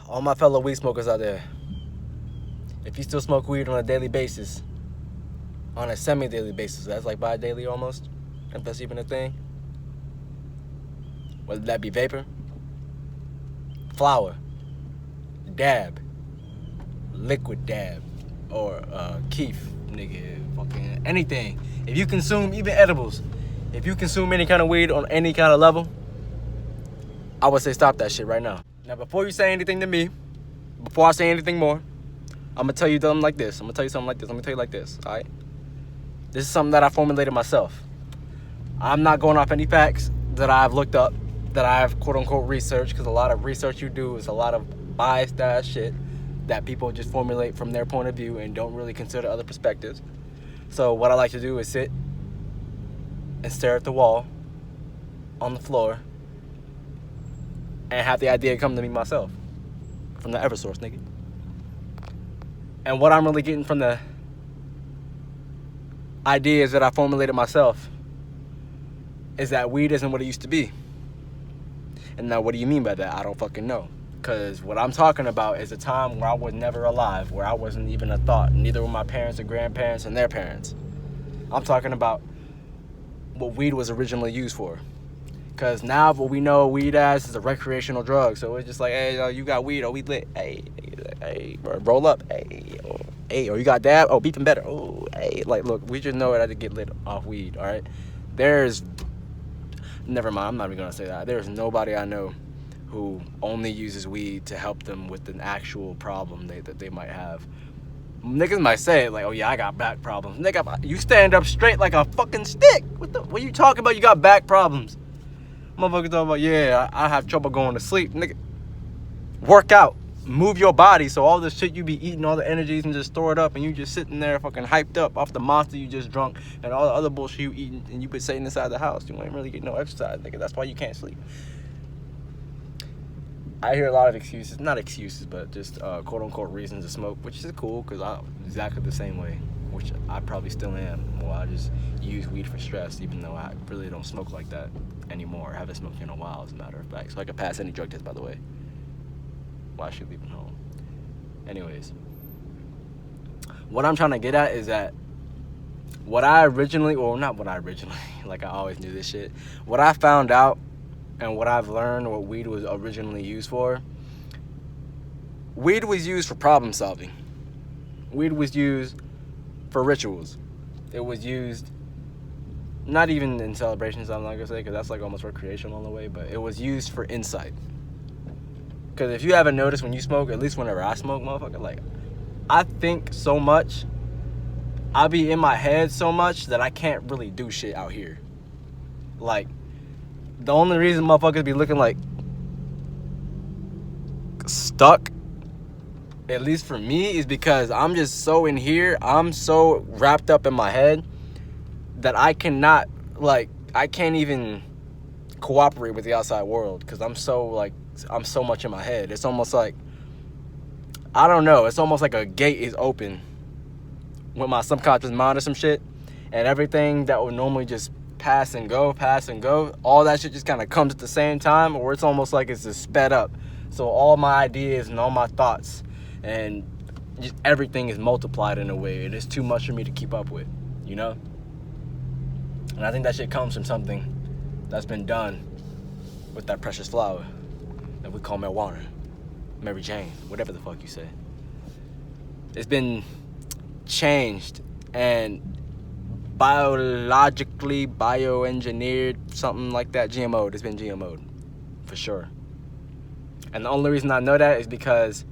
All my fellow weed smokers out there, if you still smoke weed on a daily basis, on a semi-daily basis, that's like bi-daily almost, if that's even a thing, whether that be vapor, flower, dab, liquid dab, or keef, nigga, fucking anything. If you consume even edibles, if you consume any kind of weed on any kind of level, I would say stop that shit right now. Now, before you say anything to me, before I say anything more, I'm gonna tell you something like this. Let me tell you like this, all right? This is something that I formulated myself. I'm not going off any facts that I've looked up, that I've quote-unquote researched, because a lot of research you do is a lot of biased ass shit that people just formulate from their point of view and don't really consider other perspectives. So what I like to do is sit and stare at the wall, on the floor, and have the idea come to me myself from the Eversource, nigga. And what I'm really getting from the ideas that I formulated myself is that weed isn't what it used to be. And now what do you mean by that? I don't fucking know. Because what I'm talking about is a time where I was never alive, where I wasn't even a thought. Neither were my parents or grandparents and their parents. I'm talking about what weed was originally used for. Because now what we know weed as is a recreational drug. So it's just like, hey, yo, you got weed, oh, we lit. Hey, bro, roll up. Hey, or you got dab, oh, beefing better. Oh, hey, like, look, we just know how to get lit off weed, all right? Never mind, I'm not even going to say that. There's nobody I know who only uses weed to help them with an actual problem that they might have. Niggas might say, like, oh, yeah, I got back problems. Nigga, you stand up straight like a fucking stick. What you talking about? You got back problems. Motherfucker talking about, yeah, I have trouble going to sleep. Nigga, work out. Move your body so all the shit you be eating, all the energies, and just store it up, and you just sitting there fucking hyped up off the monster you just drunk and all the other bullshit you eating, and you been sitting inside the house. You ain't really getting no exercise, nigga. That's why you can't sleep. I hear a lot of excuses, not excuses, but just quote-unquote reasons to smoke, which is cool because I'm exactly the same way, which I probably still am. Well, I just use weed for stress, even though I really don't smoke like that anymore. I haven't smoked in a while, as a matter of fact. So I can pass any drug test, by the way. Why should leaving home? Anyways, what I'm trying to get at is that like I always knew this shit. What I found out and what I've learned, what weed was originally used for, weed was used for problem solving. Weed was used for rituals. It was used, not even in celebrations, I'm not gonna say, because that's like almost recreational in a way, but it was used for insight. Because if you haven't noticed when you smoke, at least whenever I smoke, motherfucker, like, I think so much, I be in my head so much that I can't really do shit out here. Like, the only reason motherfuckers be looking like stuck, at least for me, is because I'm just so in here, I'm so wrapped up in my head that I can't even cooperate with the outside world because I'm so much in my head. It's almost like, I don't know, it's almost like a gate is open with my subconscious mind or some shit, and everything that would normally just pass and go, all that shit just kind of comes at the same time, or it's almost like it's just sped up. So all my ideas and all my thoughts and just everything is multiplied in a way. It is too much for me to keep up with, you know? And I think that shit comes from something that's been done with that precious flower that we call marijuana, Mary Jane, whatever the fuck you say. It's been changed and biologically bioengineered, something like that. GMO'd. It's been GMO'd for sure. And the only reason I know that is because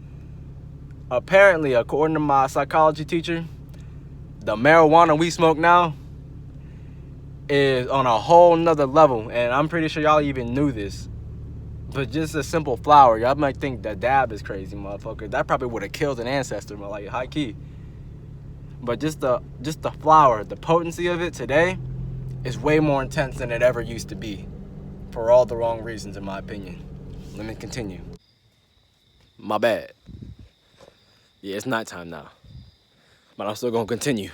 apparently, according to my psychology teacher, the marijuana we smoke now is on a whole nother level, and I'm pretty sure y'all even knew this. But just a simple flower, y'all might think that dab is crazy, motherfucker. That probably would have killed an ancestor, like high key. But just the flower, the potency of it today is way more intense than it ever used to be, for all the wrong reasons, in my opinion. Let me continue. My bad. Yeah, it's nighttime now, but I'm still gonna continue.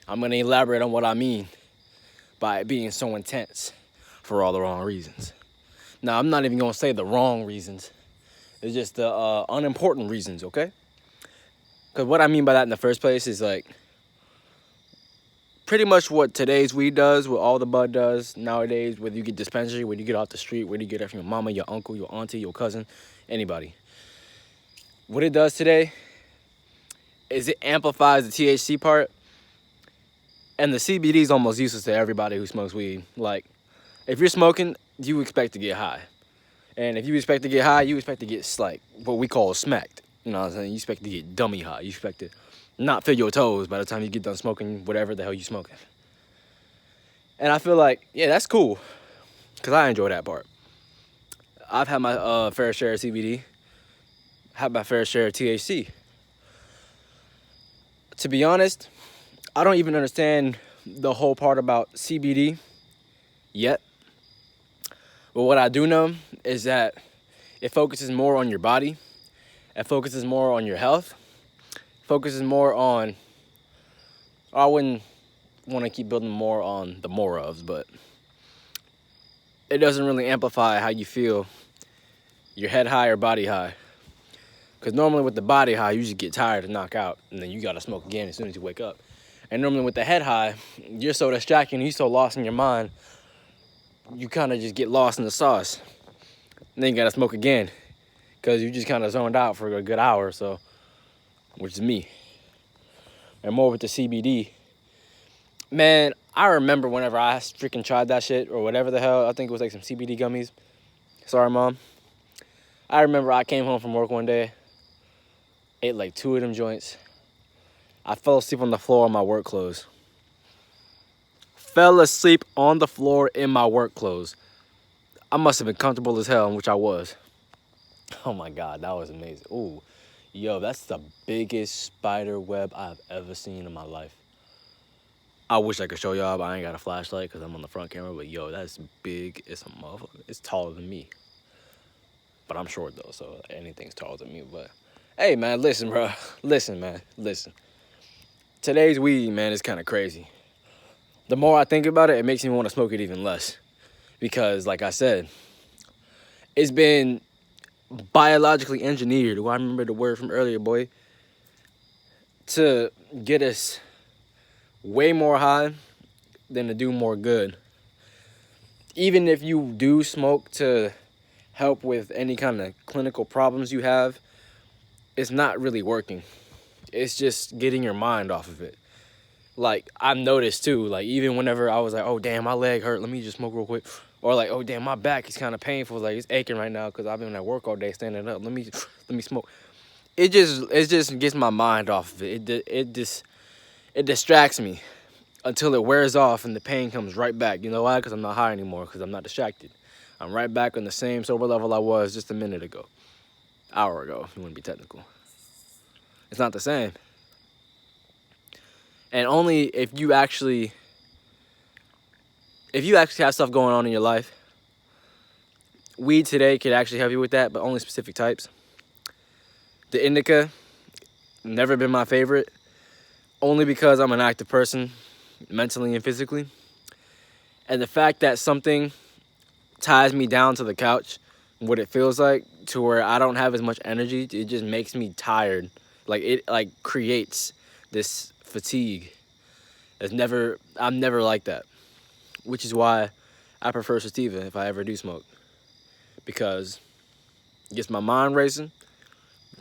I'm gonna elaborate on what I mean by it being so intense for all the wrong reasons. Now, I'm not even gonna say the wrong reasons, It's just the unimportant reasons, okay? Because what I mean by that in the first place is like pretty much what today's weed does, what all the bud does nowadays, whether you get dispensary, whether you get off the street, whether you get it from your mama, your uncle, your auntie, your cousin, anybody. What it does today is it amplifies the THC part, and the CBD is almost useless to everybody who smokes weed. Like, if you're smoking, you expect to get high. And if you expect to get high, you expect to get, like, what we call smacked. You know what I'm saying? You expect to get dummy high. You expect to not feel your toes by the time you get done smoking whatever the hell you smoking. And I feel like, yeah, that's cool, because I enjoy that part. I've had my fair share of CBD, had my fair share of THC. To be honest, I don't even understand the whole part about CBD yet. But what I do know is that it focuses more on your body. It focuses more on your health. Focuses more on, I wouldn't want to keep building more on the more ofs, but it doesn't really amplify how you feel, your head high or body high. Because normally with the body high, you just get tired and knock out, and then you got to smoke again as soon as you wake up. And normally with the head high, you're so distracted, you're so lost in your mind, you kind of just get lost in the sauce. And then you got to smoke again, because you just kind of zoned out for a good hour or so, which is me. And more with the CBD. Man, I remember whenever I freaking tried that shit, or whatever the hell, I think it was like some CBD gummies. Sorry, Mom. I remember I came home from work one day, ate like 2 of them joints. I fell asleep on the floor in my work clothes. Fell asleep on the floor in my work clothes. I must have been comfortable as hell, which I was. Oh my God, that was amazing. Ooh, yo, that's the biggest spider web I've ever seen in my life. I wish I could show y'all, but I ain't got a flashlight because I'm on the front camera. But yo, that's big. It's a motherfucker. It's taller than me. But I'm short though, so anything's taller than me. But hey, man, listen, bro. Listen, man. Listen. Today's weed, man, is kind of crazy. The more I think about it, it makes me want to smoke it even less. Because, like I said, it's been biologically engineered. Well, I remember the word from earlier, boy. To get us way more high than to do more good. Even if you do smoke to help with any kind of clinical problems you have, it's not really working. It's just getting your mind off of it. Like, I've noticed too, like, even whenever I was like, oh, damn, my leg hurt, let me just smoke real quick. Or like, oh, damn, my back is kind of painful, like, it's aching right now because I've been at work all day standing up. Let me smoke. It just gets my mind off of it. It distracts me until it wears off and the pain comes right back. You know why? Because I'm not high anymore, because I'm not distracted. I'm right back on the same sober level I was just a minute ago. Hour ago, if you want to be technical. It's not the same. And only if you actually have stuff going on in your life, weed today could actually help you with that, but only specific types. The indica, never been my favorite, only because I'm an active person, mentally and physically. And the fact that something ties me down to the couch, what it feels like, to where I don't have as much energy, it just makes me tired. Like, it like creates this fatigue. I'm never like that. Which is why I prefer sativa if I ever do smoke. Because it gets my mind racing,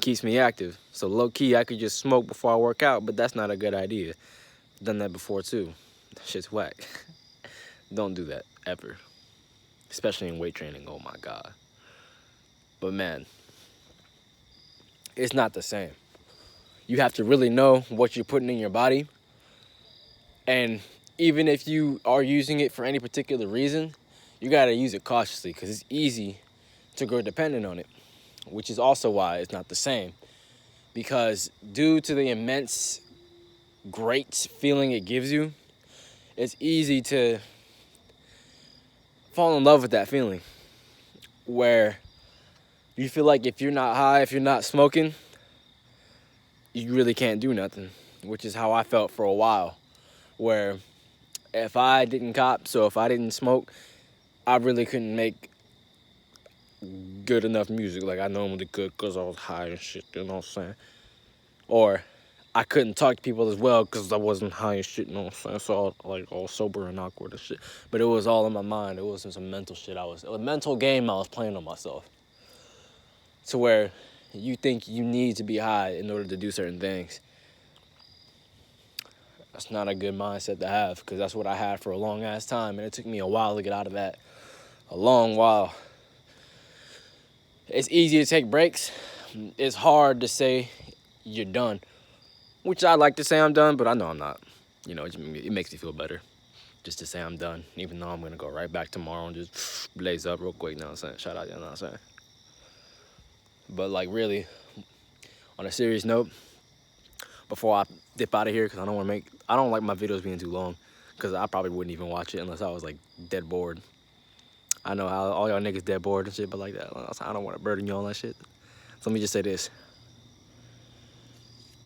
keeps me active. So low key, I could just smoke before I work out, but that's not a good idea. I've done that before too. That shit's whack. Don't do that, ever. Especially in weight training, oh my God. But man, it's not the same. You have to really know what you're putting in your body. And even if you are using it for any particular reason, you gotta use it cautiously, because it's easy to grow dependent on it, which is also why it's not the same. Because due to the immense great feeling it gives you, it's easy to fall in love with that feeling, where you feel like if you're not high, if you're not smoking, you really can't do nothing, which is how I felt for a while, where if I didn't cop, so if I didn't smoke, I really couldn't make good enough music like I normally could because I was high and shit, you know what I'm saying? Or I couldn't talk to people as well because I wasn't high and shit, you know what I'm saying? So like all sober and awkward and shit. But it was all in my mind. It wasn't some mental shit. It was a mental game I was playing on myself. To where you think you need to be high in order to do certain things. That's not a good mindset to have because that's what I had for a long ass time, and it took me a while to get out of that. A long while. It's easy to take breaks. It's hard to say you're done, which I like to say I'm done, but I know I'm not. You know, it makes me feel better just to say I'm done, even though I'm gonna go right back tomorrow and just blaze up real quick. You know what I'm saying? Shout out, you know what I'm saying? But like really, on a serious note, before I dip out of here, because I don't like my videos being too long, because I probably wouldn't even watch it unless I was like dead bored. I know how all y'all niggas dead bored and shit, but like that, I don't want to burden you on that shit. So let me just say this.